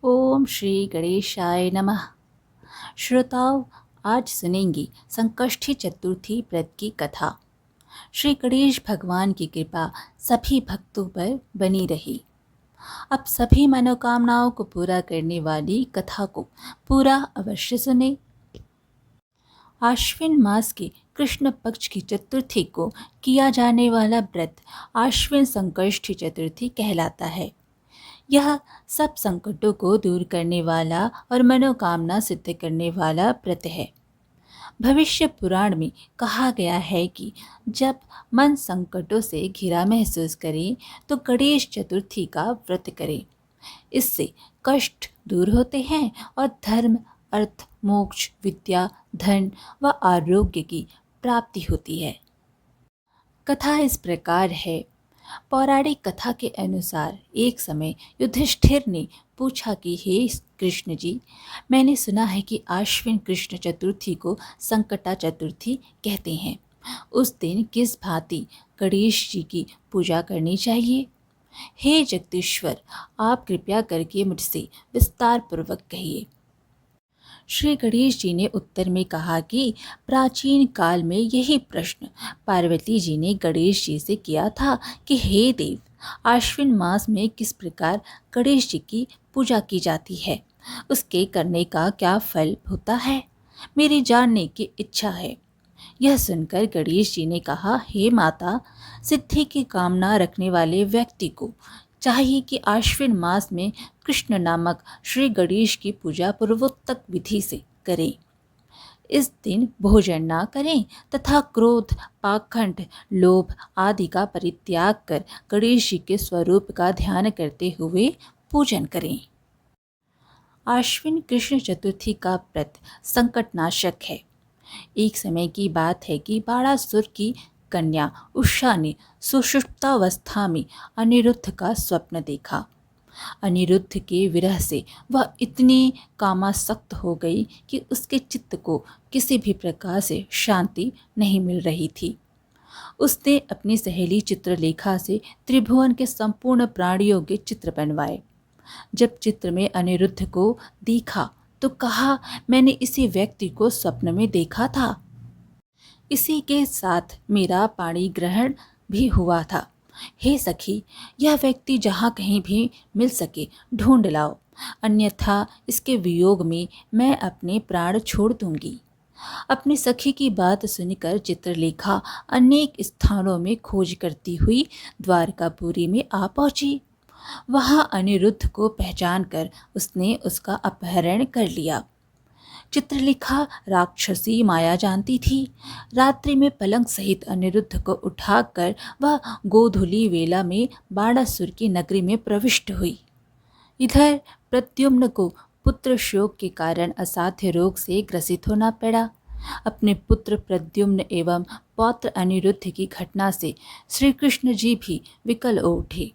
ओम श्री गणेशाय नमः। श्रोताओं, आज सुनेंगे संकष्टी चतुर्थी व्रत की कथा। श्री गणेश भगवान की कृपा सभी भक्तों पर बनी रही। अब सभी मनोकामनाओं को पूरा करने वाली कथा को पूरा अवश्य सुने। आश्विन मास के कृष्ण पक्ष की चतुर्थी को किया जाने वाला व्रत आश्विन संकष्टी चतुर्थी कहलाता है। यह सब संकटों को दूर करने वाला और मनोकामना सिद्ध करने वाला व्रत है। भविष्य पुराण में कहा गया है कि जब मन संकटों से घिरा महसूस करे तो गणेश चतुर्थी का व्रत करें। इससे कष्ट दूर होते हैं और धर्म, अर्थ, मोक्ष, विद्या, धन व आरोग्य की प्राप्ति होती है। कथा इस प्रकार है। पौराणिक कथा के अनुसार एक समय युधिष्ठिर ने पूछा कि हे कृष्ण जी, मैंने सुना है कि आश्विन कृष्ण चतुर्थी को संकटा चतुर्थी कहते हैं। उस दिन किस भांति गणेश जी की पूजा करनी चाहिए? हे जगदीश्वर, आप कृपया करके मुझसे विस्तार पूर्वक कहिए। श्री गणेश जी ने उत्तर में कहा कि प्राचीन काल में यही प्रश्न पार्वती जी ने गणेश जी से किया था कि हे देव, आश्विन मास में किस प्रकार गणेश जी की पूजा की जाती है, उसके करने का क्या फल होता है, मेरी जानने की इच्छा है। यह सुनकर गणेश जी ने कहा, हे माता, सिद्धि की कामना रखने वाले व्यक्ति को चाहिए कि आश्विन मास में कृष्ण नामक श्री गणेश की पूजा पूर्वोक्त विधि से करें। इस दिन भोजन ना करें तथा क्रोध, पाखंड, लोभ आदि का परित्याग कर गणेश जी के स्वरूप का ध्यान करते हुए पूजन करें। आश्विन कृष्ण चतुर्थी का व्रत संकटनाशक है। एक समय की बात है कि बाणासुर की कन्या उषा ने सुषुप्तावस्था में अनिरुद्ध का स्वप्न देखा। अनिरुद्ध के विरह से वह इतनी कामासक्त हो गई कि उसके चित्त को किसी भी प्रकार से शांति नहीं मिल रही थी। उसने अपनी सहेली चित्रलेखा से त्रिभुवन के संपूर्ण प्राणियों के चित्र बनवाए। जब चित्र में अनिरुद्ध को देखा तो कहा, मैंने इसी व्यक्ति को स्वप्न में देखा था। इसी के साथ मेरा पाणी ग्रहण भी हुआ था। हे सखी, यह व्यक्ति जहाँ कहीं भी मिल सके ढूंढ लाओ, अन्यथा इसके वियोग में मैं अपने प्राण छोड़ दूंगी। अपनी सखी की बात सुनकर चित्रलेखा अनेक स्थानों में खोज करती हुई द्वारकापुरी में आ पहुंची। वहां अनिरुद्ध को पहचान कर उसने उसका अपहरण कर लिया। चित्रलेखा राक्षसी माया जानती थी। रात्रि में पलंग सहित अनिरुद्ध को उठाकर वह गोधूली वेला में बाणासुर की नगरी में प्रविष्ट हुई। इधर प्रद्युम्न को पुत्र शोक के कारण असाध्य रोग से ग्रसित होना पड़ा। अपने पुत्र प्रद्युम्न एवं पौत्र अनिरुद्ध की घटना से श्री कृष्ण जी भी विकल हो उठे।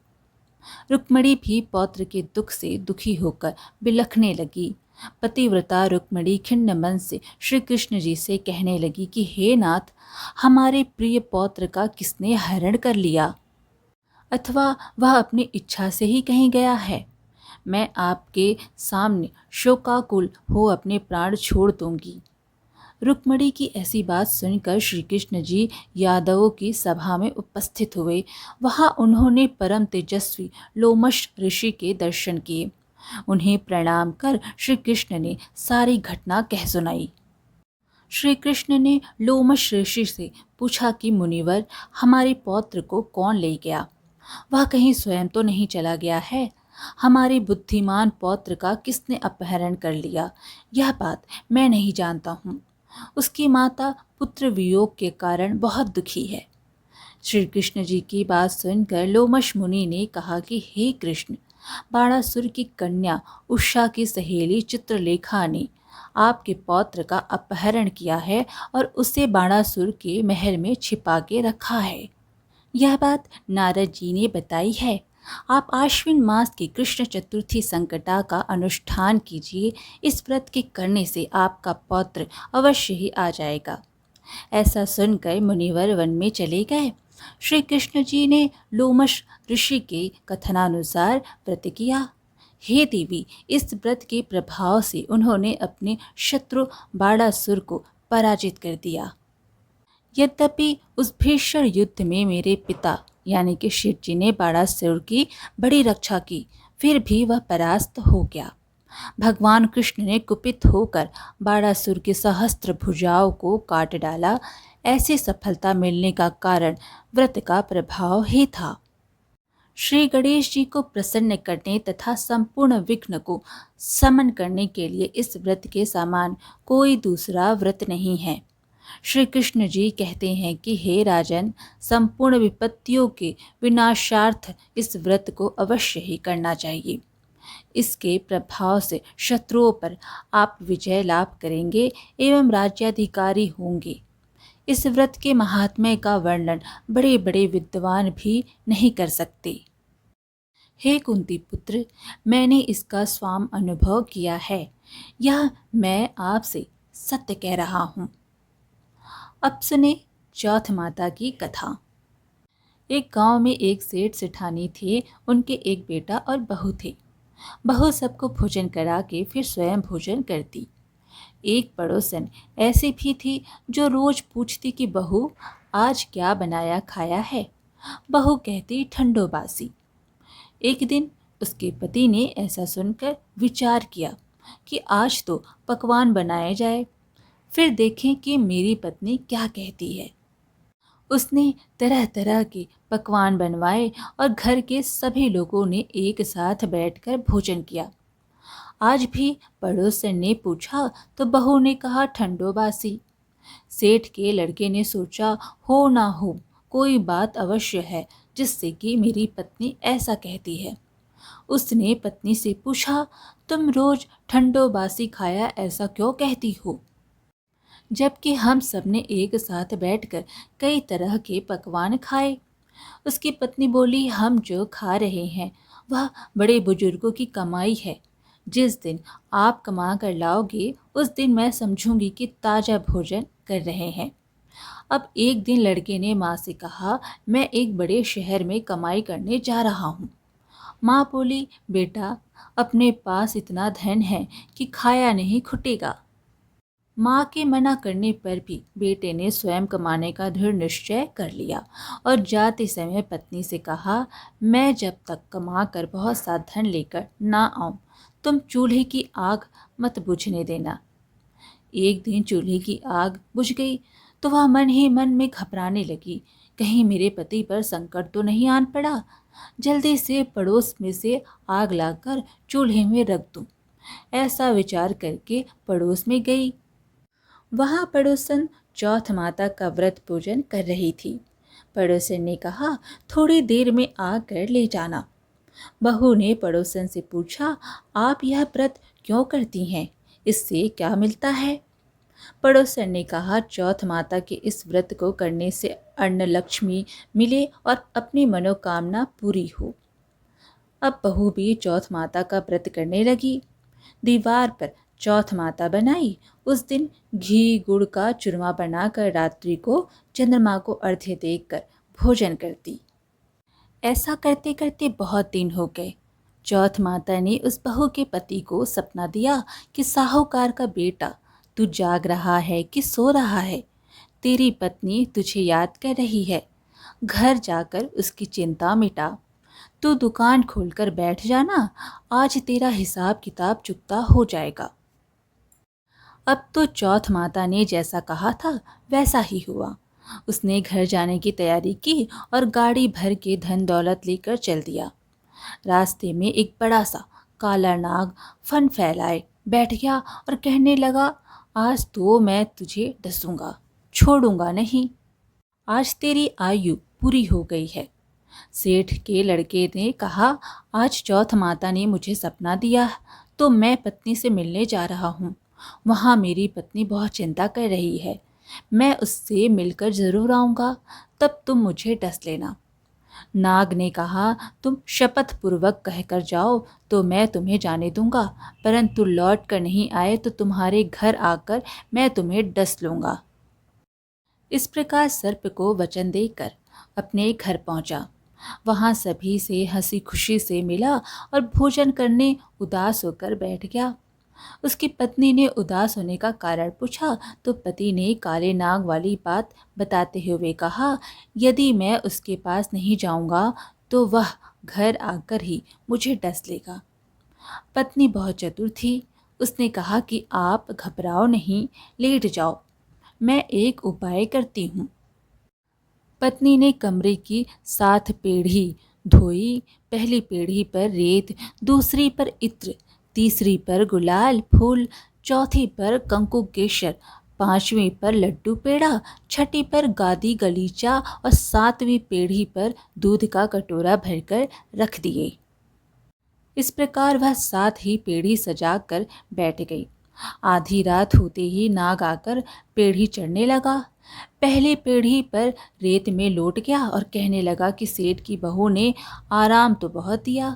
रुक्मिणी भी पौत्र के दुख से दुखी होकर बिलखने लगी। पतिव्रता रुक्मिणी खिन्न मन से श्री कृष्ण जी से कहने लगी कि हे नाथ, हमारे प्रिय पौत्र का किसने हरण कर लिया, अथवा वह अपनी इच्छा से ही कहीं गया है। मैं आपके सामने शोकाकुल हो अपने प्राण छोड़ दूंगी। रुक्मिणी की ऐसी बात सुनकर श्री कृष्ण जी यादवों की सभा में उपस्थित हुए। वहां उन्होंने परम तेजस्वी लोमश ऋषि के दर्शन किए। उन्हें प्रणाम कर श्री कृष्ण ने सारी घटना कह सुनाई। श्री कृष्ण ने लोमश ऋषि से पूछा कि मुनिवर, हमारे पौत्र को कौन ले गया? वह कहीं स्वयं तो नहीं चला गया है? हमारे बुद्धिमान पौत्र का किसने अपहरण कर लिया, यह बात मैं नहीं जानता हूँ। उसकी माता पुत्र वियोग के कारण बहुत दुखी है। श्री कृष्ण जी की बात सुनकर लोमश मुनि ने कहा कि हे कृष्ण, बाणासुर की कन्या उषा की सहेली चित्रलेखा ने आपके पौत्र का अपहरण किया है और उसे बाणासुर के महल में छिपा के रखा है। यह बात नारद जी ने बताई है। आप आश्विन मास की कृष्ण चतुर्थी संकटा का अनुष्ठान कीजिए। इस व्रत के करने से आपका पौत्र अवश्य ही आ जाएगा। ऐसा सुनकर मुनिवर वन में चले गए। श्री कृष्ण जी ने लोमश ऋषि के कथनानुसार व्रत किया। हे देवी, इस व्रत के प्रभाव से उन्होंने अपने शत्रु बाणासुर को पराजित कर दिया। यद्यपि उस भीषण युद्ध में मेरे पिता यानी कि शिव जी ने बाणासुर की बड़ी रक्षा की, फिर भी वह परास्त हो गया। भगवान कृष्ण ने कुपित होकर बाणासुर की सहस्त्र भुजाओं को काट डाला। ऐसी सफलता मिलने का कारण व्रत का प्रभाव ही था। श्री गणेश जी को प्रसन्न करने तथा संपूर्ण विघ्न को समन करने के लिए इस व्रत के समान कोई दूसरा व्रत नहीं है। श्री कृष्ण जी कहते हैं कि हे राजन, संपूर्ण विपत्तियों के विनाशार्थ इस व्रत को अवश्य ही करना चाहिए। इसके प्रभाव से शत्रुओं पर आप विजय लाभ करेंगे एवं राज्याधिकारी होंगे। इस व्रत के महात्म्य का वर्णन बड़े बड़े विद्वान भी नहीं कर सकते। हे कुंती पुत्र, मैंने इसका स्वाम अनुभव किया है। यह मैं आपसे सत्य कह रहा हूँ। अब सुने चौथ माता की कथा। एक गांव में एक सेठ सेठानी थे। उनके एक बेटा और बहू थे। बहू सबको भोजन करा के फिर स्वयं भोजन करती। एक पड़ोसन ऐसी भी थी जो रोज पूछती कि बहू, आज क्या बनाया खाया है। बहू कहती ठंडो बासी। एक दिन उसके पति ने ऐसा सुनकर विचार किया कि आज तो पकवान बनाए जाए, फिर देखें कि मेरी पत्नी क्या कहती है। उसने तरह तरह के पकवान बनवाए और घर के सभी लोगों ने एक साथ बैठकर भोजन किया। आज भी पड़ोसन ने पूछा तो बहू ने कहा ठंडो बासी। सेठ के लड़के ने सोचा, हो ना हो कोई बात अवश्य है जिससे कि मेरी पत्नी ऐसा कहती है। उसने पत्नी से पूछा, तुम रोज ठंडो बासी खाया ऐसा क्यों कहती हो, जबकि हम सबने एक साथ बैठकर कई तरह के पकवान खाए। उसकी पत्नी बोली, हम जो खा रहे हैं वह बड़े बुजुर्गों की कमाई है। जिस दिन आप कमा कर लाओगे उस दिन मैं समझूंगी कि ताज़ा भोजन कर रहे हैं। अब एक दिन लड़के ने माँ से कहा, मैं एक बड़े शहर में कमाई करने जा रहा हूँ। माँ बोली, बेटा अपने पास इतना धन है कि खाया नहीं खुटेगा। माँ के मना करने पर भी बेटे ने स्वयं कमाने का दृढ़ निश्चय कर लिया और जाते समय पत्नी से कहा, मैं जब तक कमा कर बहुत सा धन लेकर ना आऊं तुम चूल्हे की आग मत बुझने देना। एक दिन चूल्हे की आग बुझ गई तो वह मन ही मन में घबराने लगी, कहीं मेरे पति पर संकट तो नहीं आन पड़ा। जल्दी से पड़ोस में से आग लाकर चूल्हे में रख दूं। ऐसा विचार करके पड़ोस में गई। वहाँ पड़ोसन चौथ माता का व्रत पूजन कर रही थी। पड़ोसन ने कहा, थोड़ी देर में आकर ले जाना। बहू ने पड़ोसन से पूछा, आप यह व्रत क्यों करती हैं, इससे क्या मिलता है। पड़ोसन ने कहा, चौथ माता के इस व्रत को करने से अन्न लक्ष्मी मिले और अपनी मनोकामना पूरी हो। अब बहू भी चौथ माता का व्रत करने लगी। दीवार पर चौथ माता बनाई। उस दिन घी गुड़ का चूरमा बनाकर रात्रि को चंद्रमा को अर्घ्य देकर भोजन करती। ऐसा करते करते बहुत दिन हो गए। चौथ माता ने उस बहू के पति को सपना दिया कि साहूकार का बेटा, तू जाग रहा है कि सो रहा है, तेरी पत्नी तुझे याद कर रही है, घर जाकर उसकी चिंता मिटा। तू दुकान खोलकर बैठ जाना, आज तेरा हिसाब किताब चुकता हो जाएगा। अब तो चौथ माता ने जैसा कहा था वैसा ही हुआ। उसने घर जाने की तैयारी की और गाड़ी भर के धन दौलत लेकर चल दिया। रास्ते में एक बड़ा सा काला नाग फन फैलाए बैठ गया और कहने लगा, आज तो मैं तुझे डसूंगा, छोड़ूंगा नहीं। आज तेरी आयु पूरी हो गई है। सेठ के लड़के ने कहा, आज चौथ माता ने मुझे सपना दिया तो मैं पत्नी से मिलने जा रहा हूँ। वहाँ मेरी पत्नी बहुत चिंता कर रही है। मैं उससे मिलकर ज़रूर आऊँगा, तब तुम मुझे डस लेना। नाग ने कहा, तुम शपथ पूर्वक कहकर जाओ तो मैं तुम्हें जाने दूंगा, परंतु लौट कर नहीं आए तो तुम्हारे घर आकर मैं तुम्हें डस लूँगा। इस प्रकार सर्प को वचन देकर अपने घर पहुँचा। वहाँ सभी से हंसी खुशी से मिला और भोजन करने उदास होकर बैठ गया। उसकी पत्नी ने उदास होने का कारण पूछा तो पति ने काले नाग वाली बात बताते हुए कहा, यदि मैं उसके पास नहीं जाऊंगा तो वह घर आकर ही मुझे डस लेगा। पत्नी बहुत चतुर थी। उसने कहा कि आप घबराओ नहीं, लेट जाओ, मैं एक उपाय करती हूँ। पत्नी ने कमरे की 7 पीढ़ी धोई। पहली पीढ़ी पर रेत, दूसरी पर इत्र, तीसरी पर गुलाल फूल, चौथी पर कंकु केसर, पांचवी पर लड्डू पेड़ा, छठी पर गादी गलीचा और 7वीं पीढ़ी पर दूध का कटोरा भरकर रख दिए। इस प्रकार वह 7 ही पीढ़ी सजा कर बैठ गई। आधी रात होते ही नाग आकर पीढ़ी चढ़ने लगा। पहली पीढ़ी पर रेत में लौट गया और कहने लगा कि सेठ की बहू ने आराम तो बहुत दिया,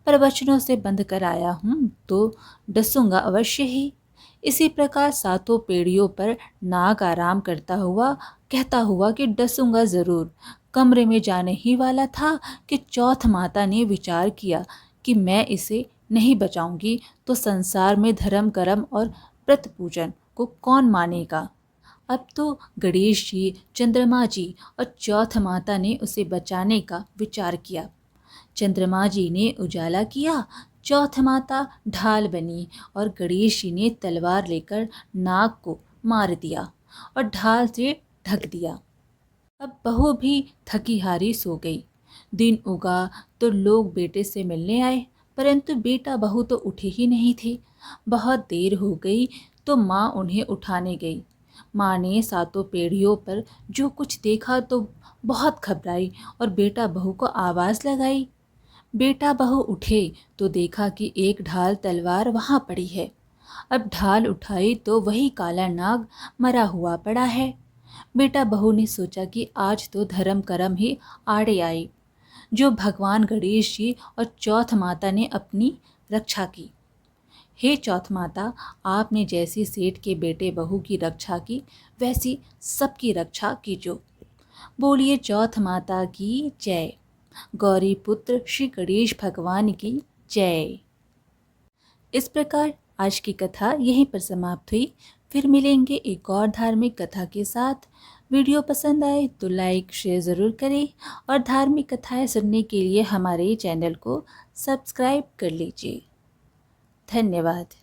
पर बचनों से बंध कर आया हूँ तो डसूंगा अवश्य ही। इसी प्रकार 7 पीढ़ियों पर नाग आराम करता हुआ कहता हुआ कि डसूंगा जरूर। कमरे में जाने ही वाला था कि चौथ माता ने विचार किया कि मैं इसे नहीं बचाऊंगी तो संसार में धर्म कर्म और व्रत पूजन को कौन मानेगा। अब तो गणेश जी, चंद्रमा जी और चौथ माता ने उसे बचाने का विचार किया। चंद्रमा जी ने उजाला किया, चौथ माता ढाल बनी और गणेश जी ने तलवार लेकर नाग को मार दिया और ढाल से ढक दिया। अब बहू भी थकी हारी सो गई। दिन उगा तो लोग बेटे से मिलने आए, परंतु बेटा बहू तो उठे ही नहीं थे। बहुत देर हो गई तो माँ उन्हें उठाने गई। माँ ने 7 पीढ़ियों पर जो कुछ देखा तो बहुत घबराई और बेटा बहू को आवाज़ लगाई। बेटा बहू उठे तो देखा कि एक ढाल तलवार वहाँ पड़ी है। अब ढाल उठाई तो वही काला नाग मरा हुआ पड़ा है। बेटा बहू ने सोचा कि आज तो धर्म कर्म ही आड़े आई, जो भगवान गणेश जी और चौथ माता ने अपनी रक्षा की। हे चौथ माता, आपने जैसी सेठ के बेटे बहू की रक्षा की वैसी सबकी रक्षा कीजो। बोलिए चौथ माता की जय। गौरी पुत्र श्री गणेश भगवान की जय। इस प्रकार आज की कथा यहीं पर समाप्त हुई। फिर मिलेंगे एक और धार्मिक कथा के साथ। वीडियो पसंद आए तो लाइक शेयर ज़रूर करें और धार्मिक कथाएं सुनने के लिए हमारे चैनल को सब्सक्राइब कर लीजिए। धन्यवाद।